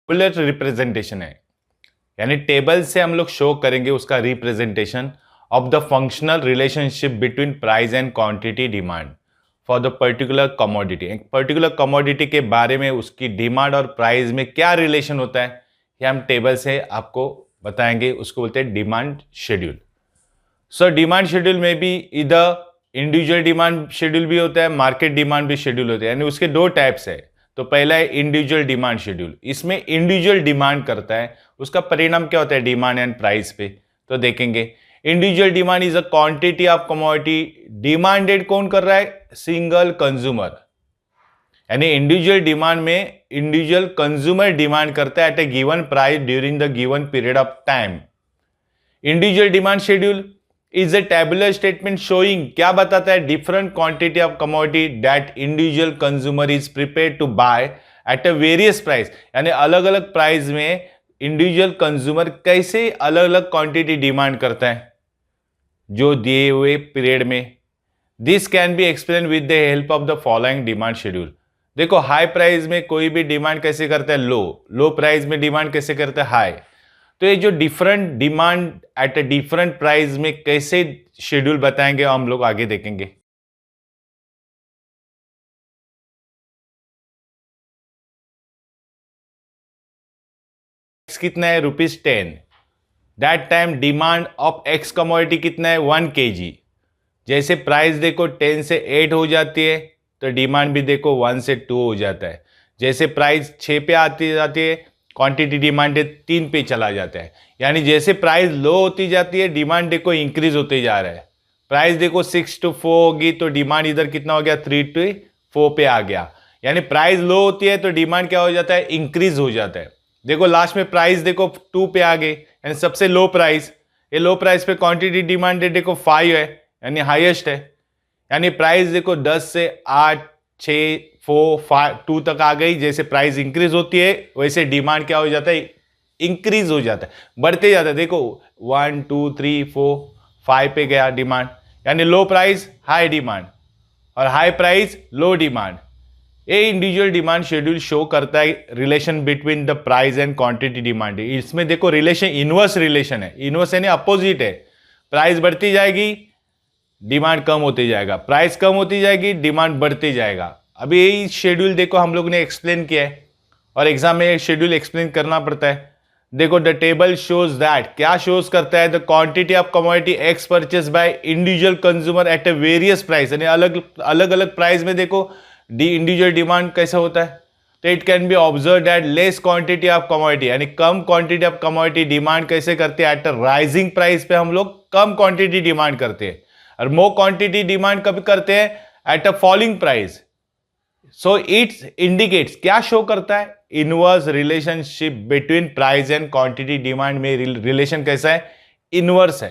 Tabular representation है, यानी table से हम लोग शो करेंगे उसका representation of the functional relationship between price and quantity demand for the particular commodity. एक पर्टिकुलर कमोडिटी के बारे में उसकी डिमांड और प्राइस में क्या रिलेशन होता है, ये हम टेबल से आपको बताएंगे, उसको बोलते हैं demand schedule. So demand schedule में भी इधर इंडिविजुअल डिमांड शेड्यूल भी होता है, मार्केट डिमांड भी शेड्यूल होता है, यानी उसके दो टाइप्स है। तो पहला है इंडिविजुअल डिमांड शेड्यूल, इसमें इंडिविजुअल डिमांड करता है, उसका परिणाम क्या होता है डिमांड एंड प्राइस पे, तो देखेंगे। Individual demand is a quantity of commodity demanded कौन कर रहा है, सिंगल कंज्यूमर, यानी इंडिविजुअल डिमांड में इंडिविजुअल कंज्यूमर डिमांड करता है at a given price during the given period of time. Individual demand schedule is a tabular statement showing, क्या बताता है, different quantity of commodity that individual consumer is prepare to buy at a various price, यानी अलग अलग price में individual consumer कैसे अलग अलग क्वांटिटी डिमांड करता है जो दिए हुए पीरियड में। This can be explain with the help of the following demand schedule. देखो हाई प्राइस में कोई भी डिमांड कैसे करता है लो, लो प्राइस में डिमांड कैसे करता है हाई। तो ये जो different demand at a different price में कैसे शेड्यूल बताएंगे हम लोग आगे देखेंगे। X कितना है, ₹10। That time demand of x commodity कितना है, 1 kg। जैसे प्राइस देखो 10 से 8 हो जाती है तो डिमांड भी देखो 1 से 2 हो जाता है। जैसे प्राइस 6 पे आती जाती है क्वांटिटी डिमांड 3 पे चला जाता है, यानी जैसे प्राइस लो होती जाती है डिमांड देखो इंक्रीज होते जा रहा है। प्राइस देखो 6 to 4 होगी तो डिमांड इधर कितना हो गया, 3 to 4 पे आ गया, यानी प्राइस लो होती है तो डिमांड क्या हो जाता है, इंक्रीज हो जाता है। देखो लास्ट में प्राइस देखो 2 पे आ गए, यानी सबसे लो प्राइस, ये लो प्राइस पे क्वांटिटी डिमांड देखो 5 है, यानी हाईएस्ट है। यानी प्राइस देखो 10 से 8, 6, 4, 5, 2 तक आ गई। जैसे प्राइस इंक्रीज होती है वैसे डिमांड क्या हो जाता है, इंक्रीज हो जाता है, बढ़ते जाता है। देखो 1, 2, 3, 4, 5 पे गया डिमांड, यानी लो प्राइस हाई डिमांड और हाई प्राइस लो डिमांड। ये इंडिविजुअल डिमांड शेड्यूल शो करता है relation between the price and quantity demand. इसमें देखो रिलेशन इनवर्स रिलेशन है, इनवर्स यानी अपोजिट है। प्राइस बढ़ती जाएगी डिमांड कम होती जाएगा, प्राइस कम होती जाएगी डिमांड बढ़ती जाएगा। अभी यही शेड्यूल देखो हम लोग ने एक्सप्लेन किया है और एग्जाम में शेड्यूल एक्सप्लेन करना पड़ता है। देखो द टेबल शोज दैट, क्या शोज करता है, the quantity of commodity x purchase by individual consumer eight a various price, यानी अलग अलग प्राइस में देखो इंडिविजुअल डिमांड कैसा होता है। तो it can be observe that less quantity of commodity, यानी कम क्वांटिटी ऑफ कमोडिटी डिमांड कैसे करते हैं, एट अ राइजिंग प्राइस पे हम लोग कम क्वांटिटी डिमांड करते हैं और मोर क्वांटिटी डिमांड कब करते हैं, at a falling price. So it's indicates, क्या शो करता है, inverse relationship between price and quantity demand में रिलेशन कैसा है, इनवर्स है।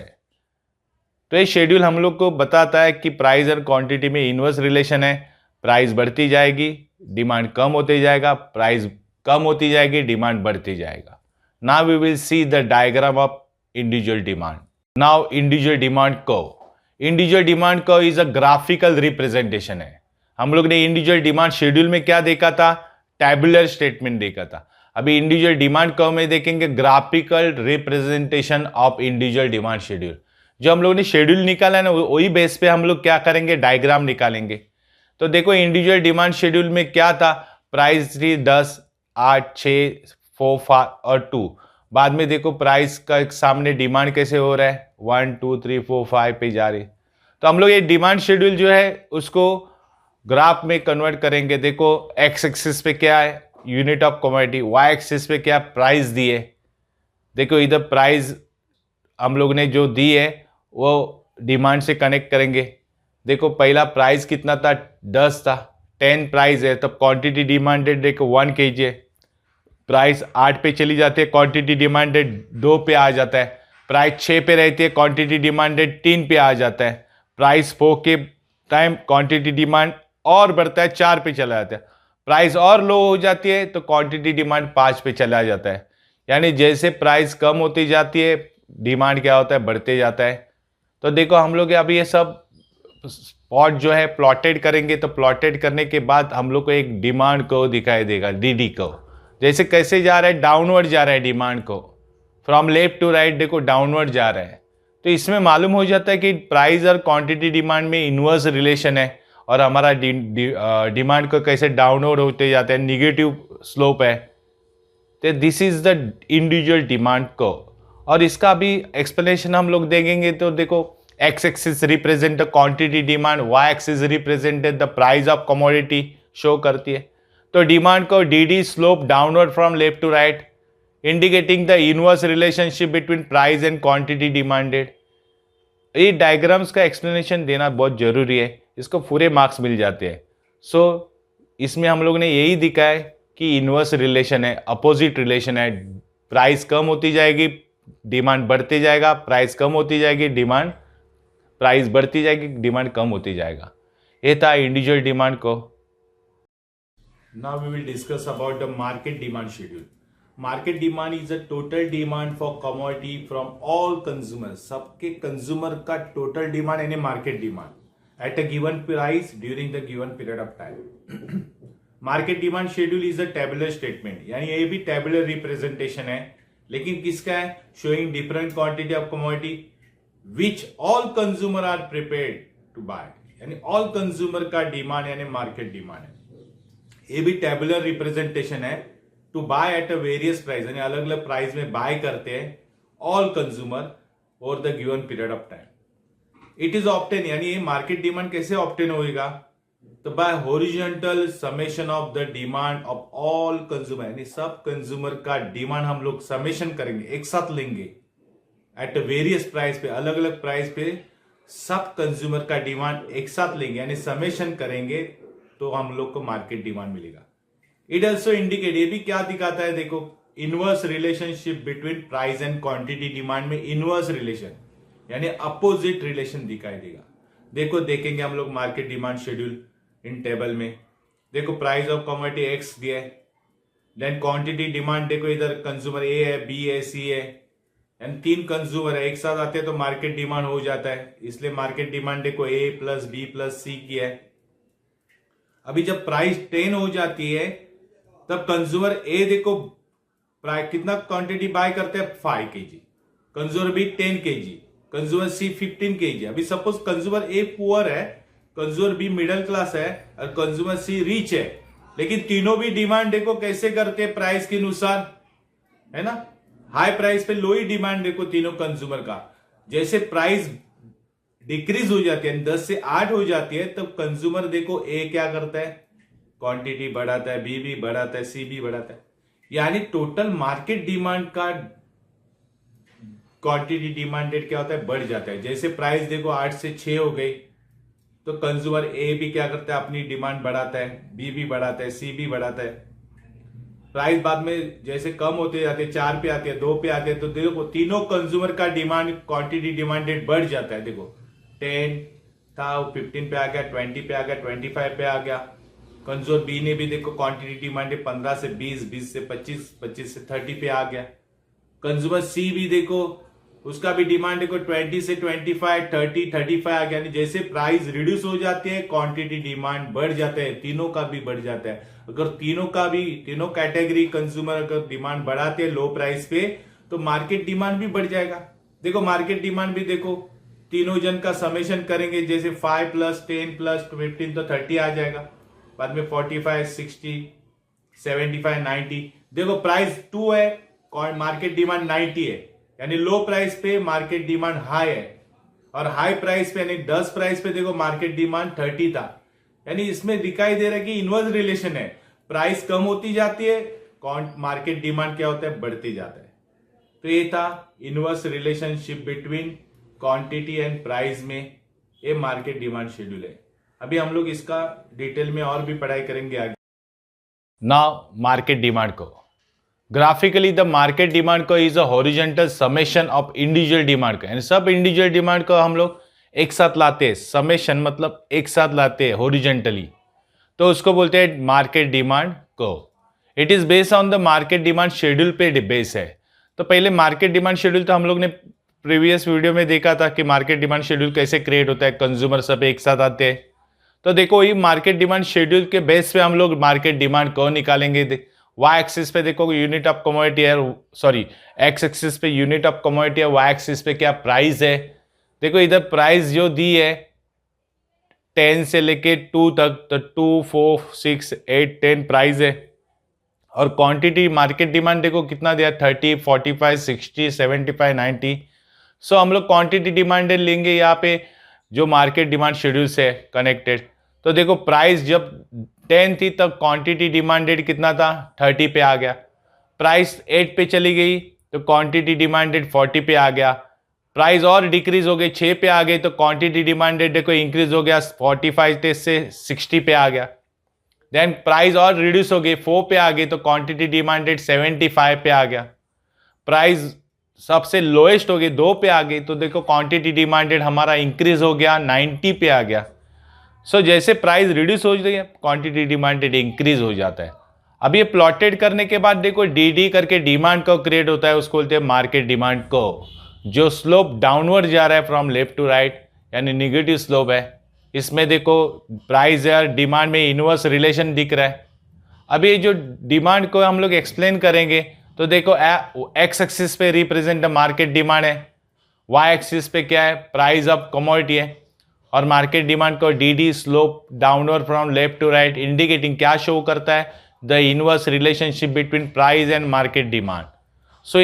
तो ये शेड्यूल हम लोग को बताता है कि प्राइस और क्वांटिटी में इनवर्स रिलेशन है, प्राइस बढ़ती जाएगी डिमांड कम होते जाएगा, प्राइस कम होती जाएगी डिमांड बढ़ती जाएगा। Now we will see the diagram of individual demand. Now individual demand curve, individual demand curve is a graphical representation है। हम लोग ने इंडिविजुअल डिमांड शेड्यूल में क्या देखा था, टैबुलर स्टेटमेंट देखा था। अभी इंडिविजुअल डिमांड कर्व में देखेंगे graphical representation of individual demand schedule. जो हम लोग ने शेड्यूल निकाला है ना वही बेस पे हम लोग क्या करेंगे, डायग्राम निकालेंगे। तो देखो इंडिविजुअल डिमांड शेड्यूल में क्या था, प्राइस थी 10, 8, 6, 4, 5 और 2। बाद में देखो प्राइस का सामने डिमांड कैसे हो रहा है, 1, 2, 3, 4, 5 पे जा रही। तो हम लोग ये डिमांड शेड्यूल जो है उसको ग्राफ में कन्वर्ट करेंगे। देखो एक्स एक्सिस पे क्या है, unit of commodity, Y axis पे क्या प्राइस दी है। देखो इधर प्राइस हम लोग ने जो दी है वो डिमांड से कनेक्ट करेंगे। देखो पहला प्राइस कितना था, 10 था, 10 प्राइस है, तब क्वांटिटी डिमांडेड देखो 1 kg है। प्राइस 8 पे चली जाती है, क्वांटिटी डिमांडेड 2 पे आ जाता है। प्राइस 6 पे रहती है, क्वांटिटी डिमांडेड 3 पे आ जाता है। प्राइस 4 के टाइम क्वांटिटी डिमांड और बढ़ता है, 4 पे चला जाता है। प्राइस और लो हो जाती है तो क्वांटिटी डिमांड 5 पे चला जाता है। यानी जैसे प्राइस कम होती जाती है डिमांड क्या होता है, बढ़ते जाता है। तो देखो हम लोग अभी ये सब स्पॉट जो है प्लॉटेड करेंगे, तो प्लॉटेड करने के बाद हम लोग को एक डिमांड कर्व दिखाई देगा, डीडी कर्व। जैसे कैसे जा रहा है, डाउनवर्ड जा रहा है डिमांड को, फ्रॉम लेफ्ट टू राइट देखो डाउनवर्ड जा रहा है। तो इसमें मालूम हो जाता है कि प्राइस और क्वांटिटी डिमांड में इन्वर्स रिलेशन है, और हमारा डिमांड को कैसे डाउनवर्ड होते जाते हैं, निगेटिव स्लोप है। तो this is the individual demand को, और इसका भी एक्सप्लेनेशन हम लोग देखेंगे। तो देखो X axis represent the quantity demand, Y axis represented the price of commodity show करती है। तो डिमांड को D D slope downward from left to right, indicating the inverse relationship between price and quantity demanded. ये diagrams का explanation देना बहुत जरूरी है, इसको पूरे मार्क्स मिल जाते हैं। सो इसमें हम लोग ने यही दिखा है कि इनवर्स रिलेशन है, अपोजिट रिलेशन है। प्राइस कम होती जाएगी, डिमांड बढ़ते जाएगा, प्राइस कम होती जाएगी, प्राइस बढ़ती जाएगी, डिमांड कम होती जाएगा। ये था इंडिविजुअल डिमांड को। Now we will discuss about the market demand schedule. Market demand is a total demand for commodity from all consumers, सबके कंज्यूमर का टोटल डिमांड यानी market demand at a given price during the given period of time. Market demand schedule is a tabular statement, यानी ये भी tabular representation है, लेकिन किसका है, showing different quantity of commodity which all consumer are prepared to buy, यानी all consumer का demand यानी मार्केट डिमांड है। ये भी टेबुलर रिप्रेजेंटेशन है, to buy at a various price, यानी अलग अलग प्राइस में बाय करते हैं all consumer over the given period of time. It is obtain, यानी ये मार्केट डिमांड कैसे ऑब्टेन होगा, तो by horizontal summation of the demand of all consumer, यानी सब कंज्यूमर का डिमांड हम लोग समेशन करेंगे, एक साथ लेंगे एट वेरियस प्राइस पे, अलग अलग प्राइस पे सब कंज्यूमर का डिमांड एक साथ लेंगे यानी समेशन करेंगे, तो हम लोग को मार्केट डिमांड मिलेगा। इट ऑल्सो इंडिकेट, ये भी क्या दिखाता है, देखो inverse relationship between price and quantity demand में इनवर्स रिलेशन यानी अपोजिट रिलेशन दिखाई देगा। देखो देखेंगे हम लोग market demand schedule in table में। देखो प्राइस ऑफ कमोडिटी एक्स दिया है, देन क्वांटिटी डिमांड देखो इधर कंज्यूमर ए है, बी है, सी है, एंड 3 कंज्यूमर है, एक साथ आते हैं तो मार्केट डिमांड हो जाता है, इसलिए मार्केट डिमांड देखो ए प्लस बी प्लस सी की है। अभी जब प्राइस 10 हो जाती है तब कंज्यूमर ए देखो प्राइस कितना क्वांटिटी बाय करते हैं 5 kg, consumer B 10 kg, consumer C 15 kg। अभी सपोज कंज्यूमर ए पुअर है, कंज्यूमर बी मिडिल क्लास है और कंज्यूमर सी रिच है, लेकिन तीनों भी डिमांड देखो कैसे करते हैं प्राइस के अनुसार, है ना, हाई प्राइस पे लो ही डिमांड देखो तीनों कंज्यूमर का। जैसे प्राइस डिक्रीज हो जाती है 10 से 8 हो जाती है तब कंज्यूमर देखो ए क्या करता है, क्वांटिटी बढ़ाता है, बी भी बढ़ाता है, सी भी बढ़ाता है, यानी टोटल मार्केट डिमांड का क्वांटिटी डिमांडेड क्या होता है, बढ़ जाता है। जैसे प्राइस देखो 8 से 6 हो गई तो कंज्यूमर ए भी क्या करता है, अपनी डिमांड बढ़ाता है, बी भी बढ़ाता है, सी भी बढ़ाता है। प्राइस बाद में जैसे कम होते जाते हैं, 4 पे आते हैं, 2 पे आते हैं, तो देखो तीनों कंज्यूमर का डिमांड क्वांटिटी डिमांडेड बढ़ जाता है। देखो 10 था, 15 पे आ गया, 20 पे आ गया, 25 पे आ गया। कंज्यूमर बी ने भी देखो क्वांटिटी डिमांड 15 से 20, 20 से 25, 25 से 30 पे आ गया। कंज्यूमर सी भी देखो उसका भी डिमांड देखो 20 से 25, 30, 35 आ गया। जैसे प्राइस रिड्यूस हो जाती है क्वांटिटी डिमांड बढ़ जाता है, तीनों का भी बढ़ जाता है। अगर तीनों कैटेगरी कंज्यूमर अगर डिमांड बढ़ाते हैं लो प्राइस पे तो मार्केट डिमांड भी बढ़ जाएगा। देखो मार्केट डिमांड भी देखो तीनों जन का समेशन करेंगे, जैसे 5 प्लस 10 प्लस 15 तो 30 आ जाएगा, बाद में 45, 60, 75, 90। देखो प्राइस 2 है, मार्केट डिमांड 90 है, यानी लो प्राइस पे मार्केट डिमांड हाई है, और हाई प्राइस पे यानी 10 प्राइस पे देखो मार्केट डिमांड 30 था। यानी इसमें दिखाई दे रहा है कि इनवर्स रिलेशन है, प्राइस कम होती जाती है, मार्केट डिमांड क्या होता है, बढ़ती जाता है। तो ये था inverse relationship between quantity and price में, ये मार्केट डिमांड शेड्यूल है। अभी हम लोग इसका डिटेल में और भी पढ़ाई करेंगे आगे। नाउ मार्केट डिमांड को ग्राफिकली द मार्केट डिमांड को is a horizontal summation of individual demand को, यानी सब इंडिविजुअल डिमांड को हम लोग एक साथ लाते हैं, समेशन मतलब एक साथ लाते हैं हॉरिजॉन्टली, तो उसको बोलते हैं मार्केट डिमांड को। It is based on the market demand schedule पे बेस है। तो पहले मार्केट डिमांड शेड्यूल तो हम लोग ने प्रीवियस वीडियो में देखा था कि मार्केट डिमांड शेड्यूल कैसे क्रिएट होता है, कंज्यूमर सब एक साथ आते हैं। तो देखो ये मार्केट डिमांड शेड्यूल के बेस पे हम लोग मार्केट डिमांड को निकालेंगे, वाई एक्सिस पे देखो यूनिट ऑफ कमोडिटी है, सॉरी एक्स एक्सिस पे यूनिट ऑफ कमोडिटी है, वाई एक्सिस पे क्या प्राइस है। देखो इधर प्राइस जो दी है 10 से लेके 2 तक, तो 2, 4, 6, 8, 10 प्राइस है। और क्वांटिटी मार्केट डिमांड देखो कितना दिया, 30, 45, 60, 75, 90। सो हम लोग क्वांटिटी डिमांड लेंगे यहाँ पे जो मार्केट डिमांड शेड्यूल से कनेक्टेड। तो देखो प्राइस जब 10 थी तब क्वांटिटी डिमांडेड कितना था, 30 पे आ गया। प्राइस 8 पे चली गई तो क्वांटिटी डिमांडेड 40 पे आ गया। प्राइस और डिक्रीज हो गई, 6 पे आ गई तो क्वांटिटी डिमांडेड देखो इंक्रीज हो गया, 45 से 60 पे आ गया। देन प्राइस और रिड्यूस हो गई, 4 पे आ गई तो क्वांटिटी डिमांडेड 75 पे आ गया। प्राइस सबसे लोएस्ट हो गई, 2 पे आ गई तो देखो क्वांटिटी डिमांडेड हमारा इंक्रीज हो गया, 90 पे आ गया। सो जैसे प्राइस रिड्यूस हो जाती है क्वांटिटी डिमांडेड इंक्रीज हो जाता है। अब ये प्लॉटेड करने के बाद देखो डी करके डिमांड कर्व क्रिएट होता है, उसको बोलते हैं मार्केट डिमांड कर्व, जो स्लोप डाउनवर्ड जा रहा है फ्रॉम लेफ्ट टू राइट, यानी निगेटिव स्लोप है। इसमें देखो प्राइस और डिमांड में इनवर्स रिलेशन दिख रहा है। अब ये जो डिमांड को हम लोग एक्सप्लेन करेंगे तो देखो एक्स एक्सिस पे रिप्रेजेंट मार्केट डिमांड है, वाई एक्सिस पे क्या है, प्राइस ऑफ कमोडिटी है, और मार्केट डिमांड को D slope downward from left to right, indicating क्या शो करता है, the inverse relationship between price and market demand. So